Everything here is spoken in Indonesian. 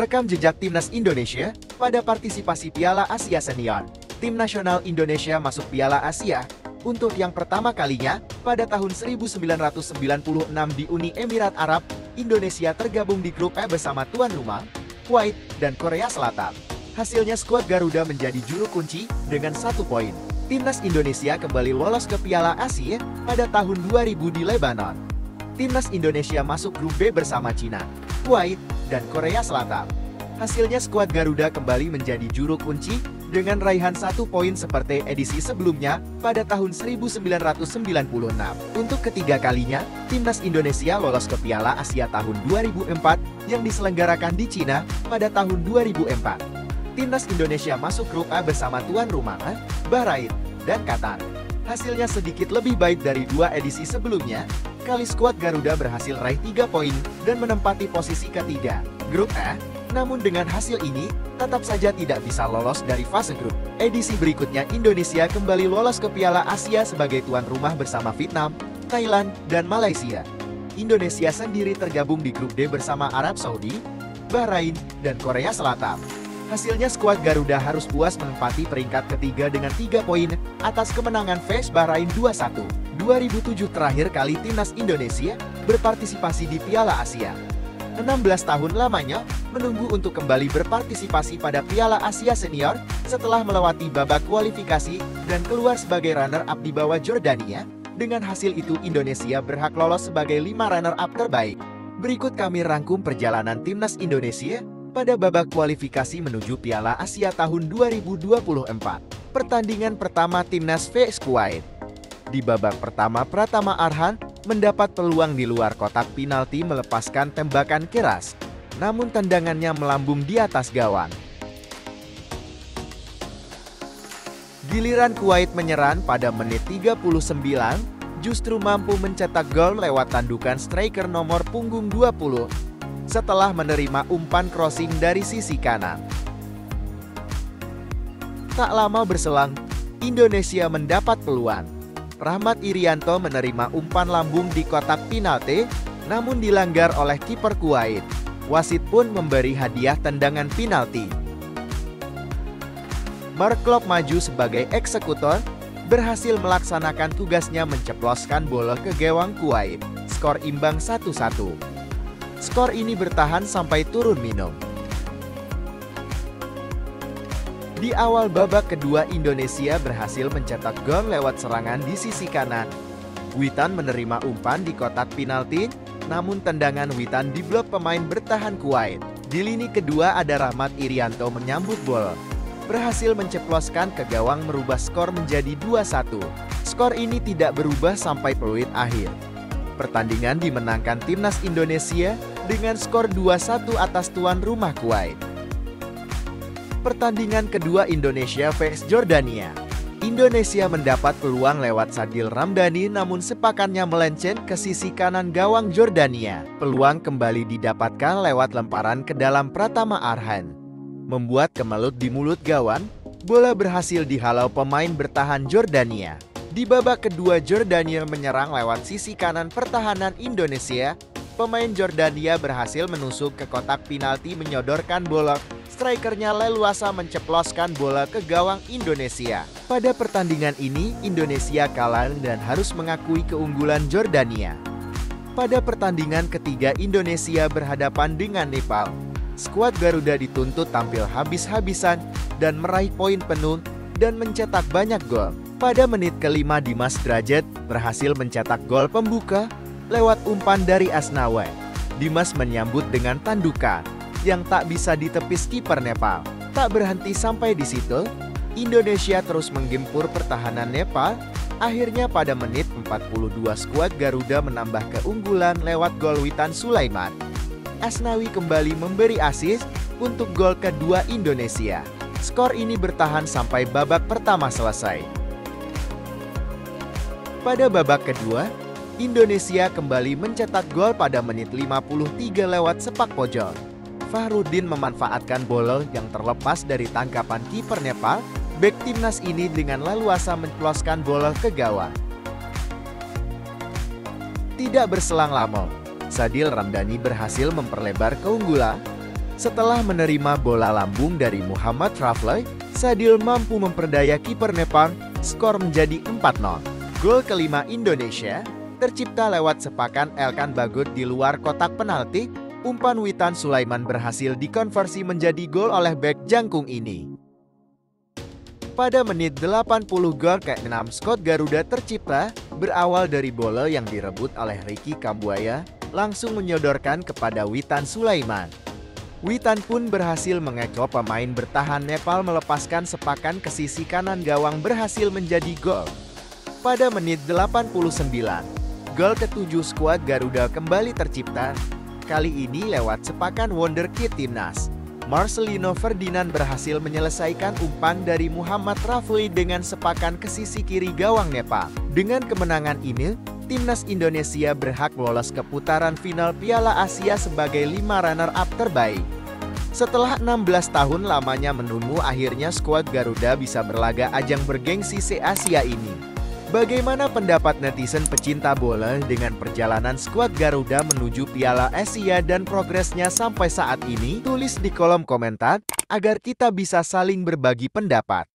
Rekam jejak Timnas Indonesia pada partisipasi Piala Asia Senior. Tim nasional Indonesia masuk Piala Asia untuk yang pertama kalinya pada tahun 1996 di Uni Emirat Arab. Indonesia tergabung di grup E bersama tuan rumah, Kuwait, dan Korea Selatan. Hasilnya skuad Garuda menjadi juru kunci dengan 1 poin. Timnas Indonesia kembali lolos ke Piala Asia pada tahun 2000 di Lebanon. Timnas Indonesia masuk grup B bersama Cina, Kuwait, dan Korea Selatan. Hasilnya skuad Garuda kembali menjadi juru kunci dengan raihan 1 poin seperti edisi sebelumnya pada tahun 1996. Untuk ketiga kalinya, Timnas Indonesia lolos ke Piala Asia tahun 2004 yang diselenggarakan di Cina pada tahun 2004. Timnas Indonesia masuk grup A bersama tuan rumah, Bahrain, dan Qatar. Hasilnya sedikit lebih baik dari 2 edisi sebelumnya, kali skuad Garuda berhasil raih 3 poin dan menempati posisi ketiga grup A. Namun dengan hasil ini, tetap saja tidak bisa lolos dari fase grup. Edisi berikutnya Indonesia kembali lolos ke Piala Asia sebagai tuan rumah bersama Vietnam, Thailand, dan Malaysia. Indonesia sendiri tergabung di grup D bersama Arab Saudi, Bahrain, dan Korea Selatan. Hasilnya skuad Garuda harus puas menempati peringkat ketiga dengan 3 poin atas kemenangan vs Bahrain 2-1. 2007 terakhir kali Timnas Indonesia berpartisipasi di Piala Asia. 16 tahun lamanya menunggu untuk kembali berpartisipasi pada Piala Asia Senior setelah melewati babak kualifikasi dan keluar sebagai runner-up di bawah Jordania. Dengan hasil itu Indonesia berhak lolos sebagai 5 runner-up terbaik. Berikut kami rangkum perjalanan Timnas Indonesia pada babak kualifikasi menuju Piala Asia tahun 2024. Pertandingan pertama Timnas vs Kuwait. Di babak pertama Pratama Arhan mendapat peluang di luar kotak penalti melepaskan tembakan keras, namun tendangannya melambung di atas gawang. Giliran Kuwait menyerang pada menit 39, justru mampu mencetak gol lewat tandukan striker nomor punggung 20, setelah menerima umpan crossing dari sisi kanan. Tak lama berselang, Indonesia mendapat peluang. Rahmat Irianto menerima umpan lambung di kotak penalti, namun dilanggar oleh kiper Kuwait. Wasit pun memberi hadiah tendangan penalti. Mark Klok maju sebagai eksekutor, berhasil melaksanakan tugasnya menceploskan bola ke gawang Kuwait. Skor imbang 1-1. Skor ini bertahan sampai turun minum. Di awal babak kedua Indonesia berhasil mencetak gol lewat serangan di sisi kanan. Witan menerima umpan di kotak penalti, namun tendangan Witan diblok pemain bertahan Kuwait. Di lini kedua ada Rahmat Irianto menyambut bola, berhasil menceploskan ke gawang merubah skor menjadi 2-1. Skor ini tidak berubah sampai peluit akhir. Pertandingan dimenangkan Timnas Indonesia dengan skor 2-1 atas tuan rumah Kuwait. Pertandingan kedua Indonesia vs Jordania. Indonesia mendapat peluang lewat Sadil Ramdhani namun sepakannya melenceng ke sisi kanan gawang Jordania. Peluang kembali didapatkan lewat lemparan ke dalam Pratama Arhan. Membuat kemelut di mulut gawang, bola berhasil dihalau pemain bertahan Jordania. Di babak kedua Jordania menyerang lewat sisi kanan pertahanan Indonesia. Pemain Jordania berhasil menusuk ke kotak penalti menyodorkan bola. Strikernya leluasa menceploskan bola ke gawang Indonesia. Pada pertandingan ini, Indonesia kalah dan harus mengakui keunggulan Jordania. Pada pertandingan ketiga Indonesia berhadapan dengan Nepal. Skuad Garuda dituntut tampil habis-habisan dan meraih poin penuh dan mencetak banyak gol. Pada menit ke-5 Dimas Drajat berhasil mencetak gol pembuka lewat umpan dari Asnawi. Dimas menyambut dengan tandukan yang tak bisa ditepis kiper Nepal. Tak berhenti sampai di situ, Indonesia terus menggempur pertahanan Nepal. Akhirnya pada menit 42 skuad Garuda menambah keunggulan lewat gol Witan Sulaiman. Asnawi kembali memberi assist untuk gol kedua Indonesia. Skor ini bertahan sampai babak pertama selesai. Pada babak kedua, Indonesia kembali mencetak gol pada menit 53 lewat sepak pojok. Fahrudin memanfaatkan bola yang terlepas dari tangkapan kiper Nepal. Bek timnas ini dengan leluasa menceploskan bola ke gawang. Tidak berselang lama, Sadil Ramdhani berhasil memperlebar keunggulan. Setelah menerima bola lambung dari Muhammad Rafli, Sadil mampu memperdaya kiper Nepal, skor menjadi 4-0. Gol kelima Indonesia tercipta lewat sepakan Elkan Bagut di luar kotak penalti. Umpan Witan Sulaiman berhasil dikonversi menjadi gol oleh bek jangkung ini. Pada menit 80 gol ke-6 skuad Garuda tercipta, berawal dari bola yang direbut oleh Ricky Kambuaya, langsung menyodorkan kepada Witan Sulaiman. Witan pun berhasil mengecoh pemain bertahan Nepal melepaskan sepakan ke sisi kanan gawang berhasil menjadi gol. Pada menit 89, gol ke-7 skuad Garuda kembali tercipta, kali ini lewat sepakan wonderkid timnas. Marcelino Ferdinand berhasil menyelesaikan umpan dari Muhammad Rafli dengan sepakan ke sisi kiri gawang Nepal. Dengan kemenangan ini, timnas Indonesia berhak lolos ke putaran final Piala Asia sebagai 5 runner-up terbaik. Setelah 16 tahun lamanya menunggu, akhirnya skuad Garuda bisa berlaga ajang bergengsi se-Asia ini. Bagaimana pendapat netizen pecinta bola dengan perjalanan skuad Garuda menuju Piala Asia dan progresnya sampai saat ini? Tulis di kolom komentar agar kita bisa saling berbagi pendapat.